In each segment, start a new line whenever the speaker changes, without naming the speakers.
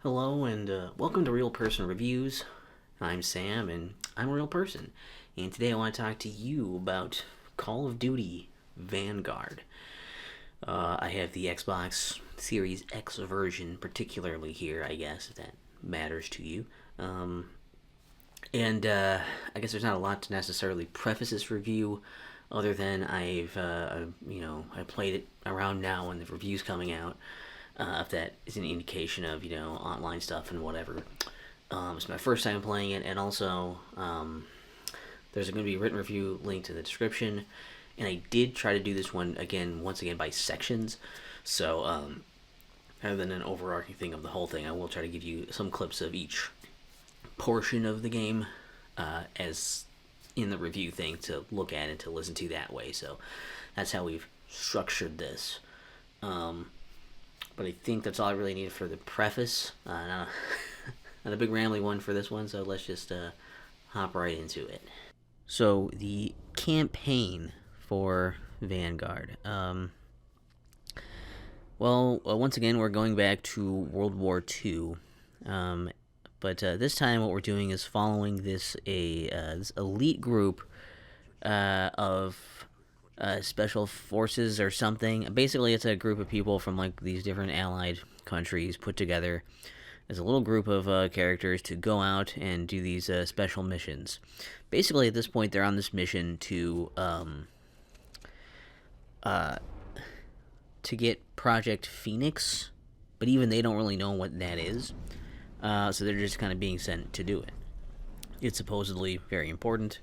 Hello and welcome to Real Person Reviews. I'm Sam and I'm a real person. And today I want to talk to you about Call of Duty Vanguard. I have the Xbox Series X version particularly here, I guess, if that matters to you. I guess there's not a lot to necessarily preface this review other than I played it around now when the review's coming out. If that is an indication of online stuff and whatever. It's my first time playing it, and also there's going to be a written review linked in the description. And I did try to do this one once again by sections. So rather than an overarching thing of the whole thing, I will try to give you some clips of each portion of the game as in the review thing to look at and to listen to that way. So that's how we've structured this. But I think that's all I really needed for the preface. Not a big rambly one for this one, so let's just hop right into it. So the campaign for Vanguard. Once again, we're going back to World War II. But this time what we're doing is following this elite group of special forces or something. Basically, it's a group of people from like these different allied countries put together as a little group of characters to go out and do these special missions. Basically, at this point, they're on this mission to get Project Phoenix, but even they don't really know what that is. So they're just kind of being sent to do it. It's supposedly very important.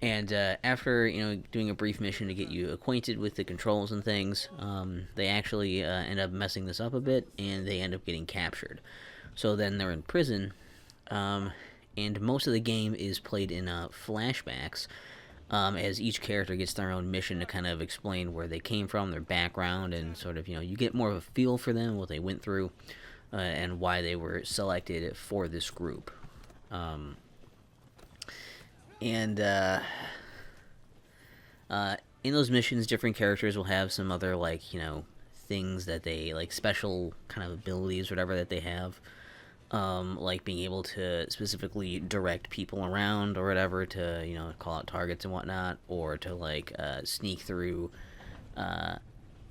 And after doing a brief mission to get you acquainted with the controls and things, they actually end up messing this up a bit, and they end up getting captured. So then they're in prison, and most of the game is played in flashbacks, as each character gets their own mission to kind of explain where they came from, their background, and sort of you get more of a feel for them, what they went through, and why they were selected for this group. In those missions, different characters will have some other things that they special kind of abilities, whatever that they have, like being able to specifically direct people around or whatever to call out targets and whatnot, or to sneak through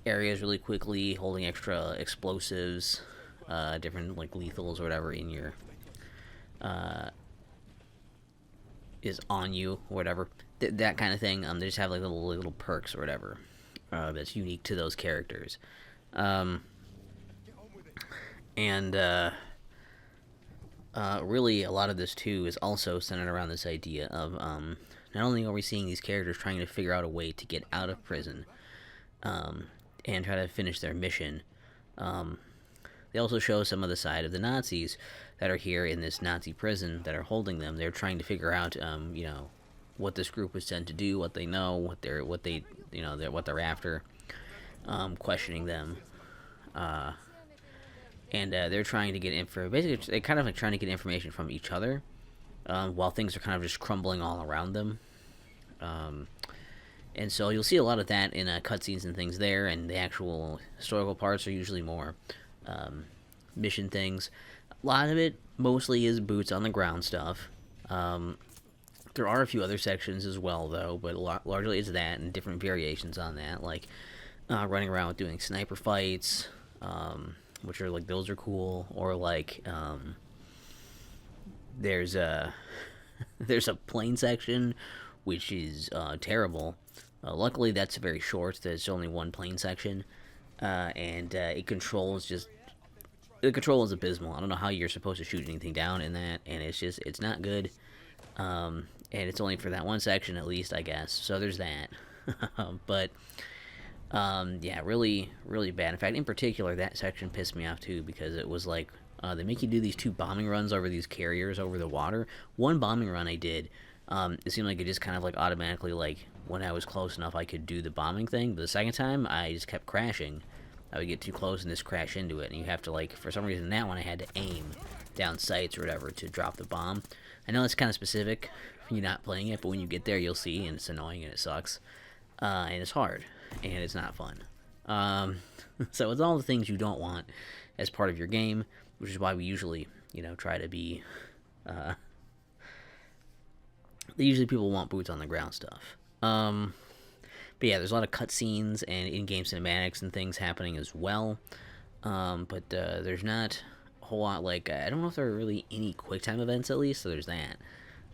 areas really quickly, holding extra explosives, different lethals or whatever in your is on you or whatever, that kind of thing. They just have little perks or whatever that's unique to those characters, really a lot of this too is also centered around this idea of not only are we seeing these characters trying to figure out a way to get out of prison and try to finish their mission. They also show some of the side of the Nazis that are here in this Nazi prison that are holding them. They're trying to figure out, what this group was sent to do, what they know, what they're after, questioning them, and they're trying to get info. Basically, they're kind of trying to get information from each other, while things are kind of just crumbling all around them. And so you'll see a lot of that in cutscenes and things there, and the actual historical parts are usually more mission things. A lot of it mostly is boots on the ground stuff. There are a few other sections as well, though, but largely it's that and different variations on that, like running around with doing sniper fights, which are those are cool, or there's a there's a plane section which is terrible. Luckily, that's very short. There's only one plane section, and it controls just. The control is abysmal. I don't know how you're supposed to shoot anything down in that, and it's not good. And it's only for that one section, at least, I guess. So there's that. But yeah, really, really bad. In fact, in particular, that section pissed me off too, because it was they make you do these 2 bombing runs over these carriers over the water. One bombing run I did, it seemed like it just kind of automatically when I was close enough I could do the bombing thing. But the second time I just kept crashing. I would get too close and just crash into it, and you have to for some reason that one I had to aim down sights or whatever to drop the bomb. I know it's kind of specific when you're not playing it, but when you get there you'll see, and it's annoying and it sucks, and it's hard and it's not fun. Um, so it's all the things you don't want as part of your game, which is why we usually, try to be. Uh, Usually people want boots on the ground stuff. But yeah, there's a lot of cutscenes and in-game cinematics and things happening as well. But there's not a whole lot. Like, I don't know if there are really any QuickTime events at least. So there's that.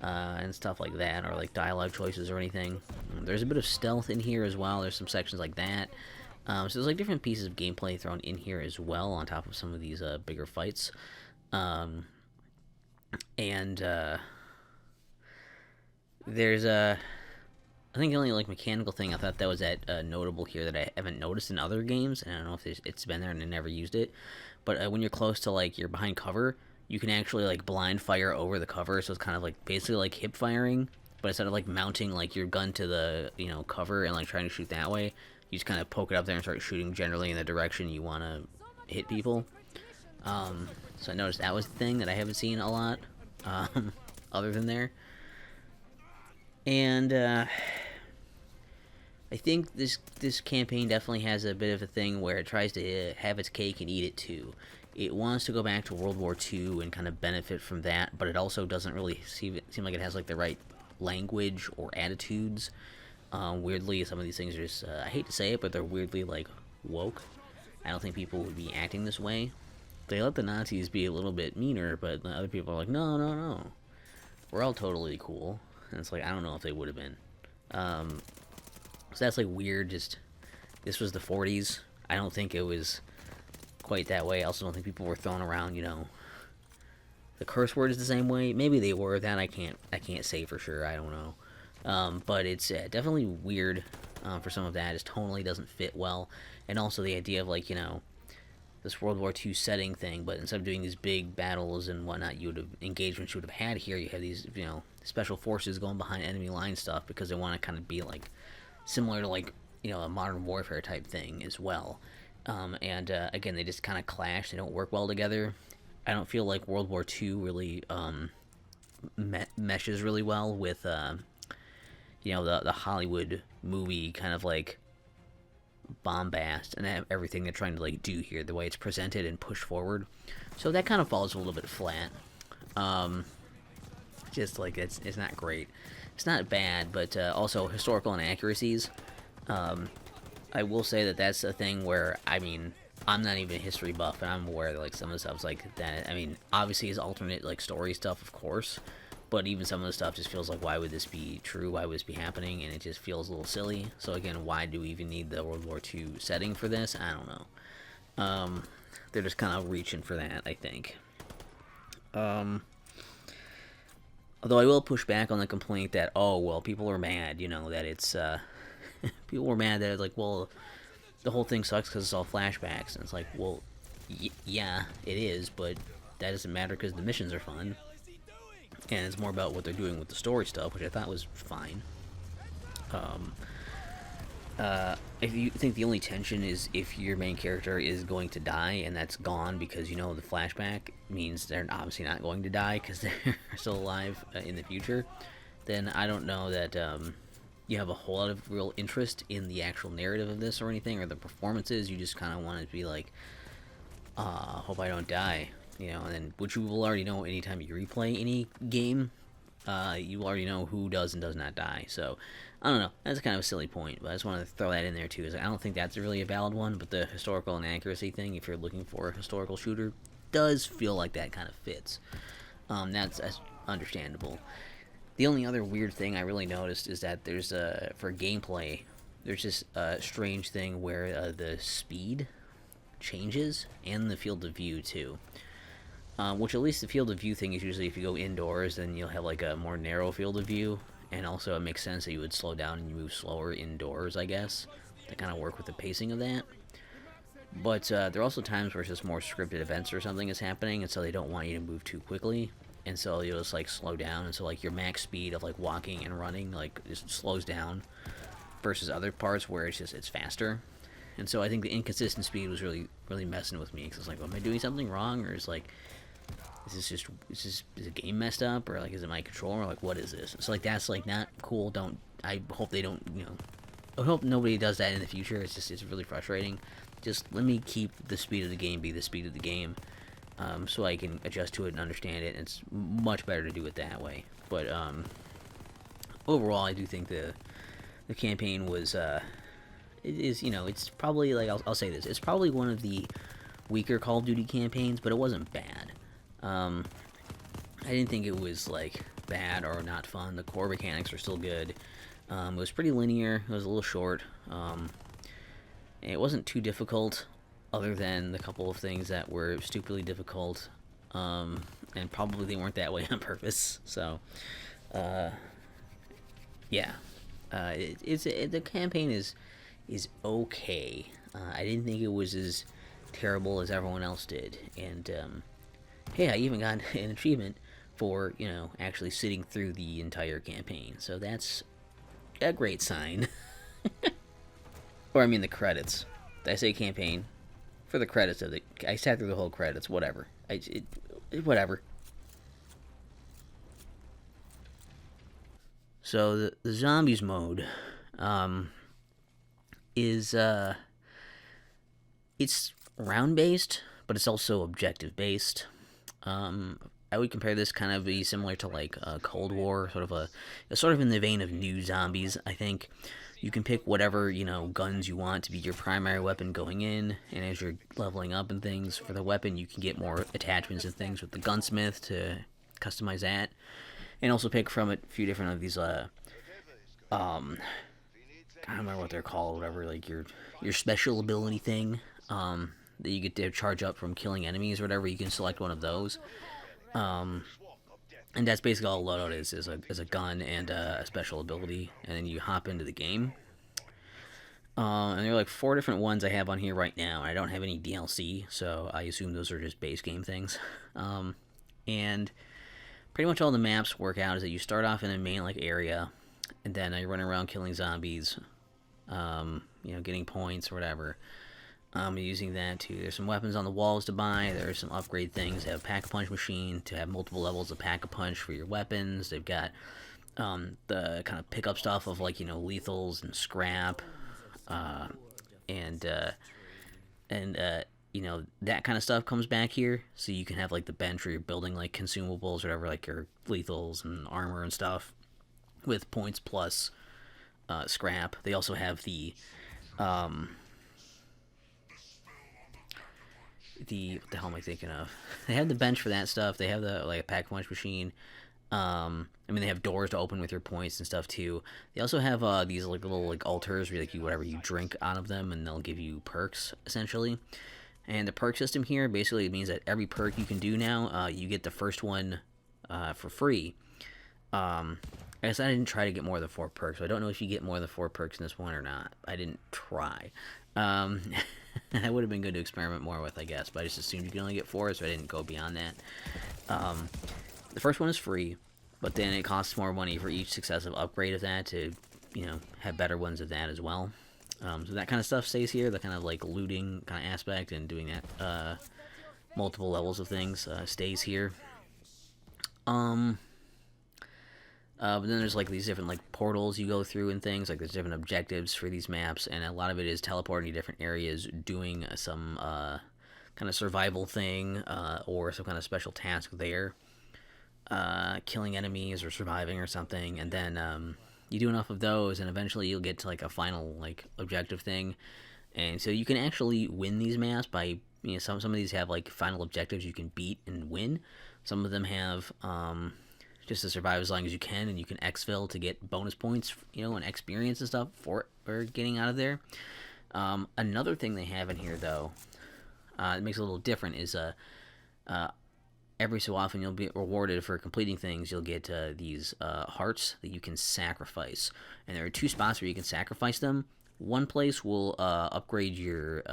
And stuff like that, or like dialogue choices or anything. There's a bit of stealth in here as well. There's some sections like that. So there's like different pieces of gameplay thrown in here as well, on top of some of these bigger fights. And there's I think the only like mechanical thing I thought that was notable here that I haven't noticed in other games, and I don't know if it's been there and I never used it. But when you're close to like you're behind cover, you can actually like blind fire over the cover, so it's kind of like basically like hip firing, but instead of like mounting like your gun to the cover and like trying to shoot that way, you just kind of poke it up there and start shooting generally in the direction you want to hit people. So I noticed that was the thing that I haven't seen a lot, other than there. And I think this campaign definitely has a bit of a thing where it tries to have its cake and eat it too. It wants to go back to World War II and kind of benefit from that, but it also doesn't really seem like it has like the right language or attitudes. Weirdly, some of these things are just, I hate to say it, but they're weirdly like woke. I don't think people would be acting this way. They let the Nazis be a little bit meaner, but other people are like, no, no, no. We're all totally cool. And it's like, I don't know if they would have been. So that's like weird. Just, this was the 40s. I don't think it was quite that way. I also don't think people were throwing around, the curse word is the same way. Maybe they were. That I can't say for sure. I don't know. But it's definitely weird for some of that. It tonally doesn't fit well. And also the idea of like, this World War II setting thing, but instead of doing these big battles and whatnot, engagements you would have had here, you have these, special forces going behind enemy line stuff because they want to kind of be like similar to like, a modern warfare type thing as well. And again, they just kind of clash. They don't work well together. I don't feel like World War II really meshes really well with, the Hollywood movie kind of like bombast and everything they're trying to like do here, the way it's presented and pushed forward. So that kind of falls a little bit flat. Just like it's not great. It's not bad, but also historical inaccuracies. I will say that that's a thing where, I mean, I'm not even a history buff, and I'm aware that like some of the stuff's like that. I mean, obviously is alternate like story stuff, of course, but even some of the stuff just feels like, why would this be true? Why would this be happening? And it just feels a little silly. So again, why do we even need the World War II setting for this? I don't know. They're just kind of reaching for that, I think. Although I will push back on the complaint that, oh, well, people are mad, that it's, people were mad that it's like, well, the whole thing sucks because it's all flashbacks. And it's like, well, yeah, it is, but that doesn't matter because the missions are fun. And it's more about what they're doing with the story stuff, which I thought was fine. If you think the only tension is if your main character is going to die and that's gone because the flashback means they're obviously not going to die because they're still alive in the future, then I don't know that you have a whole lot of real interest in the actual narrative of this or anything, or the performances. You just kind of want it to be like, hope I don't die, and then, which you will already know anytime you replay any game. You already know who does and does not die. So I don't know, that's kind of a silly point, but I just wanted to throw that in there too. Is I don't think that's really a valid one, but the historical inaccuracy thing, if you're looking for a historical shooter, does feel like that kind of fits. That's understandable. The only other weird thing I really noticed is that there's for gameplay, there's this strange thing where the speed changes and the field of view too. Which at least the field of view thing is usually if you go indoors, then you'll have like a more narrow field of view, and also it makes sense that you would slow down and you move slower indoors, I guess, to kind of work with the pacing of that. But there are also times where it's just more scripted events or something is happening, and so they don't want you to move too quickly, and so you'll just like slow down, and so like your max speed of like walking and running like just slows down versus other parts where it's faster. And so I think the inconsistent speed was really messing with me, because it's like, am I doing something wrong, or is the game messed up, or like is it my controller, or like what is this? So like that's like not cool. I hope they don't I hope nobody does that in the future. It's really frustrating. Just let me keep the speed of the game be the speed of the game, so I can adjust to it and understand it. And it's much better to do it that way. But overall, I do think the campaign was it is, it's probably, like, I'll say this, it's probably one of the weaker Call of Duty campaigns, but it wasn't bad. I didn't think it was like bad or not fun. The core mechanics were still good. It was pretty linear. It was a little short. It wasn't too difficult, other than the couple of things that were stupidly difficult, and probably they weren't that way on purpose. So, yeah, the campaign is okay. I didn't think it was as terrible as everyone else did, and hey, I even got an achievement for actually sitting through the entire campaign. So that's a great sign. Or I mean the credits. Did I say campaign? For the credits of I sat through the whole credits. Whatever. Whatever. So the zombies mode, is it's round based, but it's also objective based. I would compare this kind of be similar to like Cold War, sort of in the vein of New Zombies. I think you can pick whatever guns you want to be your primary weapon going in, and as you're leveling up and things for the weapon, you can get more attachments and things with the gunsmith to customize that, and also pick from a few different of these I don't remember what they're called, whatever, like your special ability thing, that you get to charge up from killing enemies or whatever. You can select one of those. Um, and that's basically all loadout is a gun and a special ability, and then you hop into the game. And there are like 4 different ones I have on here right now. I don't have any DLC, so I assume those are just base game things. And pretty much all the maps work out is that you start off in a main like area, and then you run around killing zombies, getting points or whatever. Using that too. There's some weapons on the walls to buy. There's some upgrade things. They have a pack-a-punch machine to have multiple levels of pack-a-punch for your weapons. They've got the kind of pickup stuff of like lethals and scrap, and that kind of stuff comes back here. So you can have like the bench where you're building like consumables or whatever, like your lethals and armor and stuff, with points plus scrap. They also have what the hell am I thinking of? They have the bench for that stuff. They have the like a pack punch machine. They have doors to open with your points and stuff too. They also have these like little like altars where you drink out of them, and they'll give you perks essentially. And the perk system here basically means that every perk you can do now, you get the first one for free. I guess I didn't try to get more than 4 perks, so I don't know if you get more than 4 perks in this one or not. I didn't try. That would have been good to experiment more with, I guess, but I just assumed you could only get 4, so I didn't go beyond that. The first one is free, but then it costs more money for each successive upgrade of that to, have better ones of that as well. So that kind of stuff stays here, the kind of like looting kind of aspect and doing that, multiple levels of things, stays here. But then there's like these different like portals you go through and things, like there's different objectives for these maps, and a lot of it is teleporting to different areas, doing some kind of survival thing, or some kind of special task there, killing enemies or surviving or something, and then you do enough of those, and eventually you'll get to like a final like objective thing, and so you can actually win these maps by some of these have like final objectives you can beat and win. Some of them have just to survive as long as you can, and you can exfil to get bonus points, and experience and stuff for getting out of there. Another thing they have in here, though, it makes it a little different, is every so often you'll be rewarded for completing things. You'll get these hearts that you can sacrifice, and there are 2 spots where you can sacrifice them. One place will upgrade your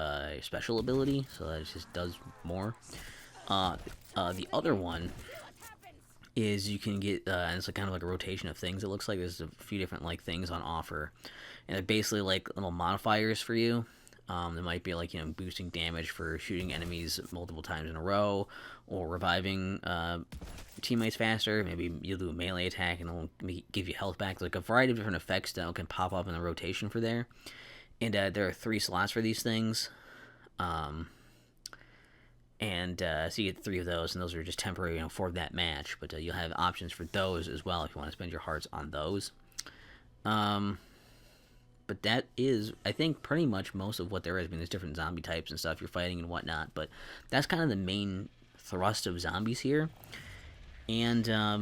special ability, so that it just does more. The other one is you can get, and it's kind of like a rotation of things. It looks like there's a few different like things on offer, and they're basically like little modifiers for you. There might be like boosting damage for shooting enemies multiple times in a row, or reviving teammates faster. Maybe you'll do a melee attack and it'll give you health back. Like a variety of different effects that can pop up in the rotation for there. And there are 3 slots for these things. And so you get 3 of those, and those are just temporary, for that match. But you'll have options for those as well if you want to spend your hearts on those. But that is, I think, pretty much most of what there is. I mean, there's different zombie types and stuff you're fighting and whatnot, but that's kind of the main thrust of zombies here. And, I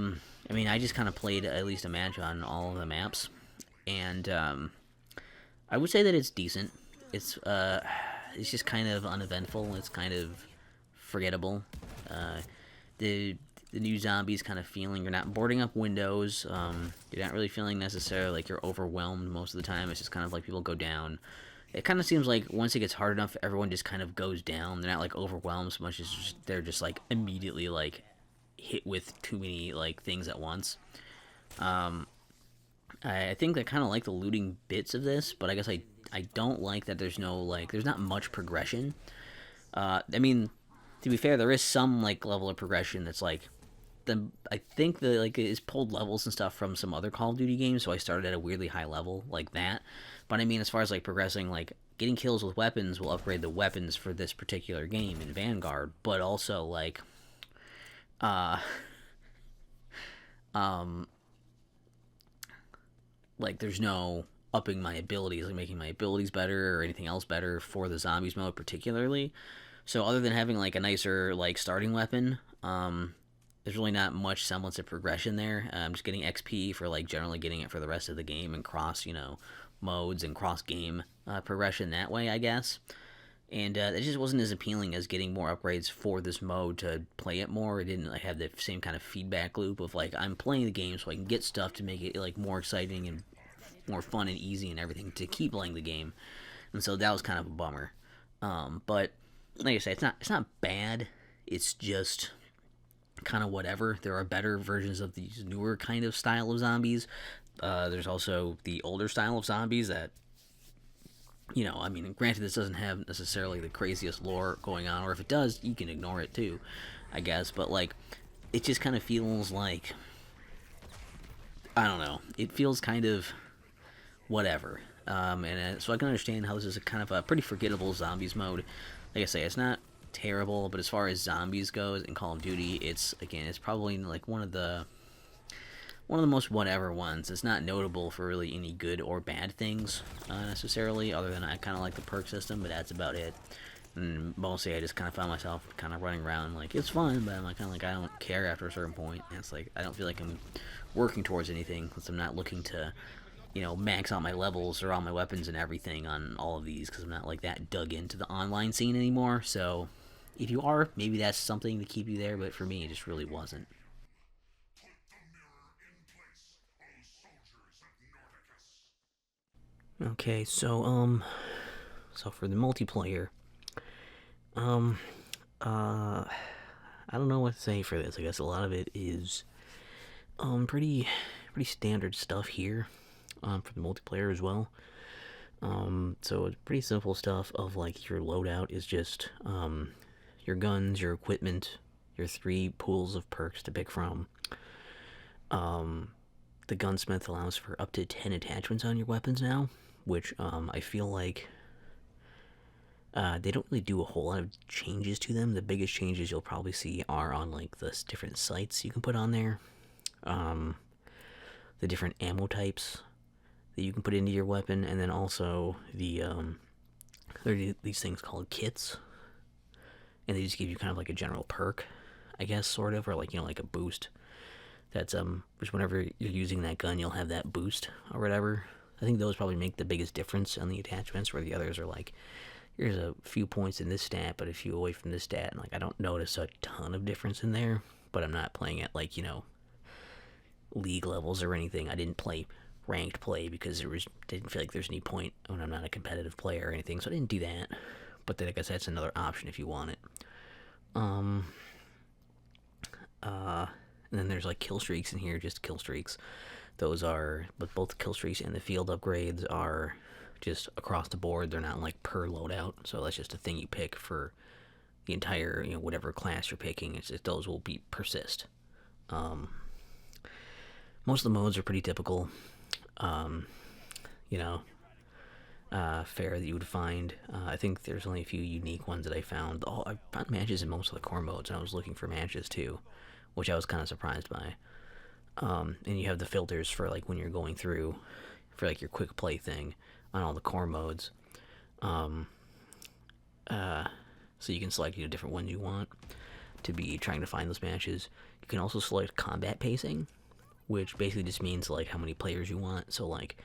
mean, I just kind of played at least a match on all of the maps, and I would say that it's decent. It's just kind of uneventful. It's kind of forgettable. The new zombies kind of feeling you're not boarding up windows. You're not really feeling necessarily like you're overwhelmed most of the time. It's just kind of like people go down. It kind of seems like once it gets hard enough, everyone just kind of goes down. They're not like overwhelmed so much as they're just like immediately like hit with too many like things at once. I think I kind of like the looting bits of this, but I guess I don't like that there's not much progression. I mean, to be fair, there is some like level of progression that's like I think the like is pulled levels and stuff from some other Call of Duty games, so I started at a weirdly high level like that. But I mean, as far as like progressing, like getting kills with weapons will upgrade the weapons for this particular game in Vanguard, but also like like there's no upping my abilities, like making my abilities better or anything else better for the zombies mode particularly. So other than having like a nicer like starting weapon, there's really not much semblance of progression there. I'm just getting XP for like generally getting it for the rest of the game and cross modes and cross game progression that way, I guess. And it just wasn't as appealing as getting more upgrades for this mode to play it more. It didn't like have the same kind of feedback loop of like I'm playing the game so I can get stuff to make it like more exciting and more fun and easy and everything to keep playing the game. And so that was kind of a bummer. But like I say, it's not bad. It's just kind of whatever. There are better versions of these newer kind of style of zombies. There's also the older style of zombies that, I mean, granted this doesn't have necessarily the craziest lore going on, or if it does, you can ignore it too, I guess. But like, it just kind of feels like, I don't know, it feels kind of whatever. So I can understand how this is a kind of a pretty forgettable zombies mode. Like I say, it's not terrible, but as far as zombies goes in Call of Duty, it's probably like one of the most whatever ones. It's not notable for really any good or bad things necessarily, other than I kind of like the perk system, but that's about it. And mostly I just kind of found myself kind of running around like it's fun, but I'm like kind of like I don't care after a certain point. And it's like I don't feel like I'm working towards anything because I'm not looking to max out my levels or all my weapons and everything on all of these because I'm not like that dug into the online scene anymore. So if you are, maybe that's something to keep you there, but for me, it just really wasn't. Okay, so for the multiplayer, um, I don't know what to say for this. I guess a lot of it is, pretty standard stuff here, for the multiplayer as well. So it's pretty simple stuff of like your loadout is just, your guns, your equipment, your 3 pools of perks to pick from. The gunsmith allows for up to 10 attachments on your weapons now, which I feel like they don't really do a whole lot of changes to them. The biggest changes you'll probably see are on like the different sights you can put on there, the different ammo types that you can put into your weapon, and then also there are these things called kits, and they just give you kind of like a general perk, I guess, sort of, or like like a boost. That's just whenever you're using that gun, you'll have that boost or whatever. I think those probably make the biggest difference on the attachments, where the others are like, here's a few points in this stat, but a few away from this stat, and like I don't notice a ton of difference in there. But I'm not playing at like league levels or anything. I didn't play ranked play because didn't feel like there's any point when I'm not a competitive player or anything, so I didn't do that. But then I guess that's another option if you want it. And then there's like kill streaks in here, just kill streaks. Those are, but both kill streaks and the field upgrades are just across the board. They're not like per loadout, so that's just a thing you pick for the entire, whatever class you're picking. It's just, those will persist. Um, most of the modes are pretty typical. Um, you know, fare that you would find. I think there's only a few unique ones that I found. I found matches in most of the core modes, and I was looking for matches too, which I was kind of surprised by. And you have the filters for like when you're going through for like your quick play thing on all the core modes. Um, so you can select different ones you want to be trying to find those matches. You can also select combat pacing, which basically just means like how many players you want. So like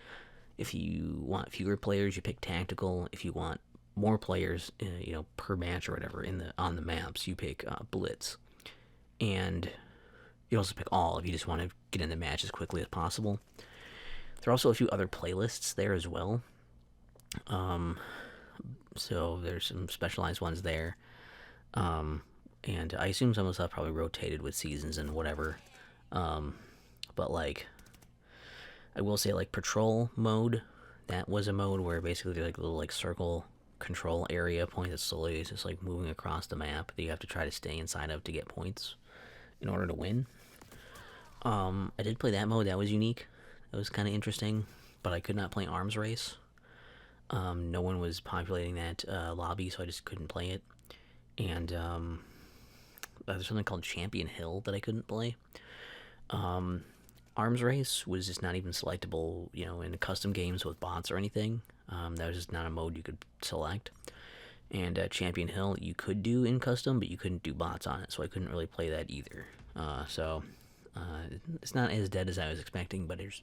if you want fewer players, you pick tactical. If you want more players, per match or whatever in the on the maps, you pick blitz. And you also pick all if you just want to get in the match as quickly as possible. There are also a few other playlists there as well. Um, so there's some specialized ones there. And I assume some of the stuff probably rotated with seasons and whatever. Um, but like, I will say like patrol mode, that was a mode where basically there's like a little like circle control area point that slowly is just like moving across the map that you have to try to stay inside of to get points in order to win. I did play that mode. That was unique. That was kind of interesting, but I could not play arms race. No one was populating that lobby, so I just couldn't play it. And there's something called Champion Hill that I couldn't play. Arms race was just not even selectable, in custom games with bots or anything. That was just not a mode you could select. And Champion Hill you could do in custom, but you couldn't do bots on it, so I couldn't really play that either. So it's not as dead as I was expecting, but there's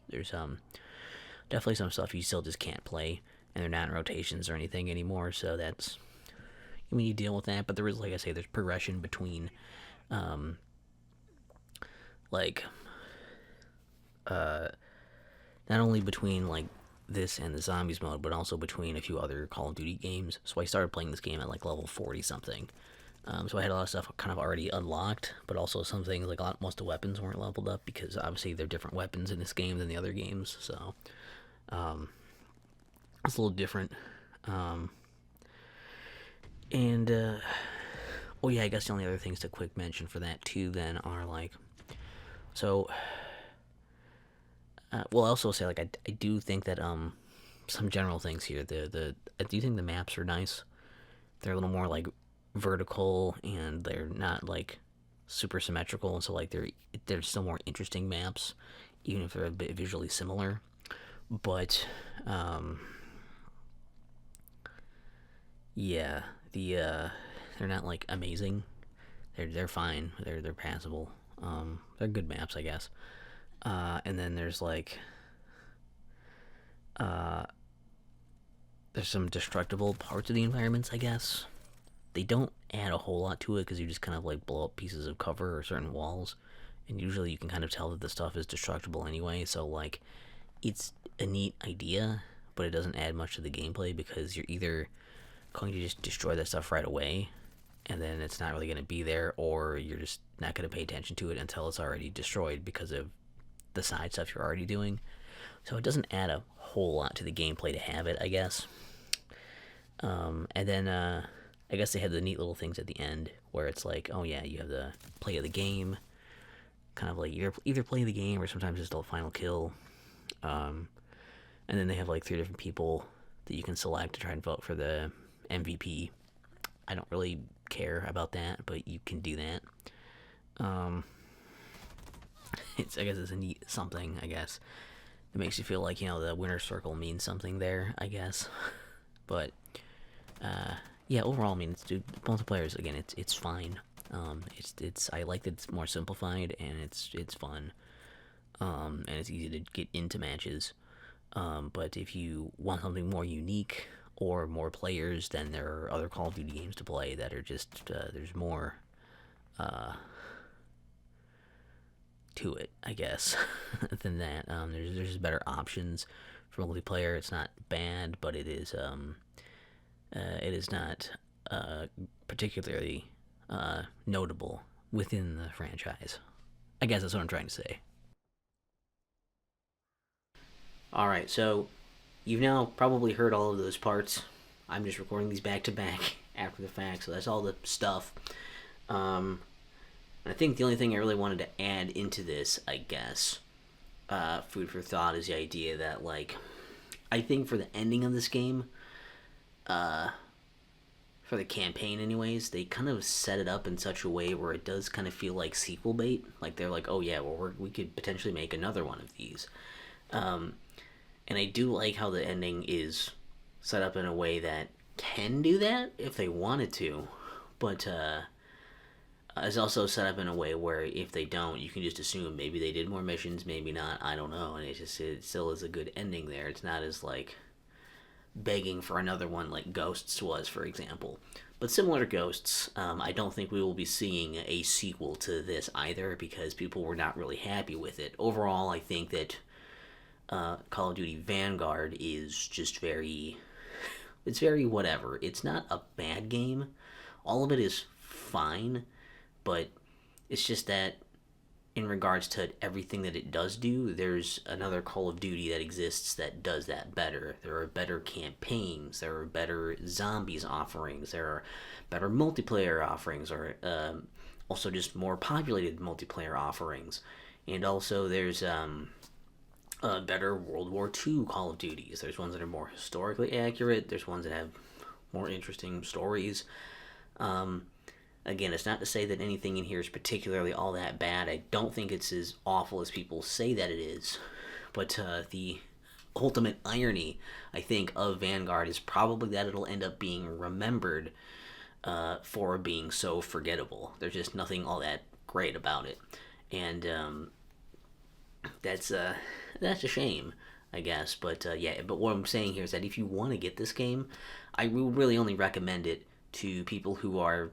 definitely some stuff you still just can't play, and they're not in rotations or anything anymore. So that's you deal with that. But there is, like I say, there's progression between, like, not only between like this and the zombies mode, but also between a few other Call of Duty games. So I started playing this game at like level 40 something. So I had a lot of stuff kind of already unlocked, but also some things like most of the weapons weren't leveled up because obviously they're different weapons in this game than the other games. So it's a little different. And oh yeah, I guess the only other things to quick mention for that too then are like, so well, I also say like I do think that some general things here. I do think the maps are nice. They're a little more like vertical and they're not like super symmetrical, and so like they're still more interesting maps, even if they're a bit visually similar. But yeah, they're not like amazing. They're fine. They're passable. They're good maps, I guess. And then there's like there's some destructible parts of the environments, I guess. They don't add a whole lot to it because you just kind of like blow up pieces of cover or certain walls, and usually you can kind of tell that the stuff is destructible anyway. So like, it's a neat idea, but it doesn't add much to the gameplay because you're either going to just destroy that stuff right away, and then it's not really going to be there, or you're just not going to pay attention to it until it's already destroyed because of the side stuff you're already doing. So it doesn't add a whole lot to the gameplay to have it, I guess. And then I guess they had the neat little things at the end where it's like, oh yeah, you have the play of the game, kind of like either play the game or sometimes it's the final kill. And then they have like 3 different people that you can select to try and vote for the MVP. I don't really care about that, but you can do that. I guess it's a neat something, I guess. It makes you feel like, the winner circle means something there, I guess. But yeah, overall, I mean, multiplayer again, it's fine. It's I like that it's more simplified and it's fun. And it's easy to get into matches. But if you want something more unique or more players, then there are other Call of Duty games to play that are just there's more to it, I guess, than that. There's just better options for multiplayer. It's not bad, but it is not particularly notable within the franchise. I guess that's what I'm trying to say. Alright, so you've now probably heard all of those parts. I'm just recording these back to back after the fact, so that's all the stuff. Um, I think the only thing I really wanted to add into this, I guess, food for thought, is the idea that, like, I think for the ending of this game, for the campaign anyways, they kind of set it up in such a way where it does kind of feel like sequel bait. Like, they're like, oh yeah, well, we could potentially make another one of these. And I do like how the ending is set up in a way that can do that if they wanted to, but it's also set up in a way where if they don't, you can just assume maybe they did more missions, maybe not. I don't know, and it still is a good ending there. It's not as like begging for another one like Ghosts was, for example. But similar to Ghosts, I don't think we will be seeing a sequel to this either because people were not really happy with it. Overall, I think that Call of Duty Vanguard is just it's very whatever. It's not a bad game. All of it is fine, but it's just that in regards to everything that it does do, there's another Call of Duty that exists that does that better. There are better campaigns, there are better zombies offerings, there are better multiplayer offerings, or also just more populated multiplayer offerings. And also there's better World War II Call of Duties. There's ones that are more historically accurate, there's ones that have more interesting stories. Again, it's not to say that anything in here is particularly all that bad. I don't think it's as awful as people say that it is. But the ultimate irony, I think, of Vanguard is probably that it'll end up being remembered for being so forgettable. There's just nothing all that great about it. And that's a shame, I guess. But yeah, but what I'm saying here is that if you want to get this game, I will really only recommend it to people who are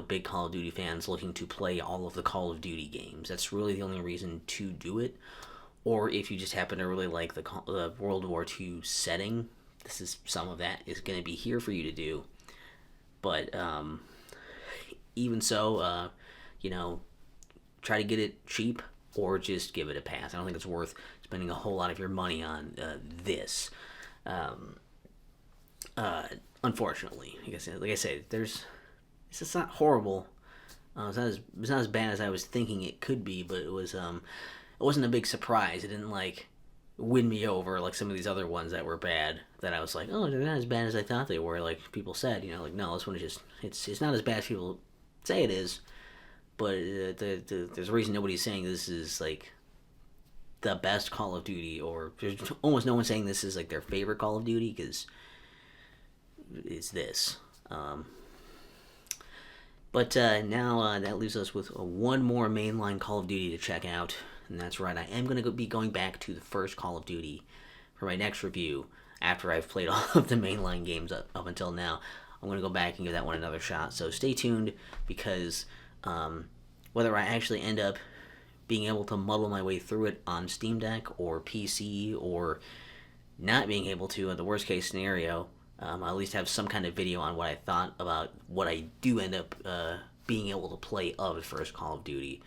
big Call of Duty fans looking to play all of the Call of Duty games. That's really the only reason to do it. Or if you just happen to really like the World War II setting, this is some of that is going to be here for you to do. But even so, try to get it cheap or just give it a pass. I don't think it's worth spending a whole lot of your money on this. Unfortunately, like I said, it's just not horrible. It's not as bad as I was thinking it could be, but it wasn't a big surprise. It didn't like win me over like some of these other ones that were bad. That I was like, oh, they're not as bad as I thought they were. Like people said, like no, this one is just it's not as bad as people say it is. But there's a reason nobody's saying this is like the best Call of Duty, or there's almost no one saying this is like their favorite Call of Duty because it's this. But now that leaves us with one more mainline Call of Duty to check out. And that's right, I am going to be going back to the first Call of Duty for my next review after I've played all of the mainline games up until now. I'm going to go back and give that one another shot. So stay tuned because whether I actually end up being able to muddle my way through it on Steam Deck or PC or not being able to in the worst case scenario, I'll at least have some kind of video on what I thought about what I do end up being able to play of the first Call of Duty.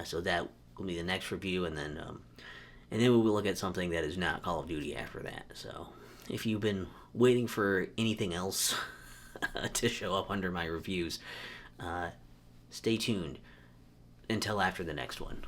So that will be the next review, and then we will look at something that is not Call of Duty after that. So if you've been waiting for anything else to show up under my reviews, stay tuned until after the next one.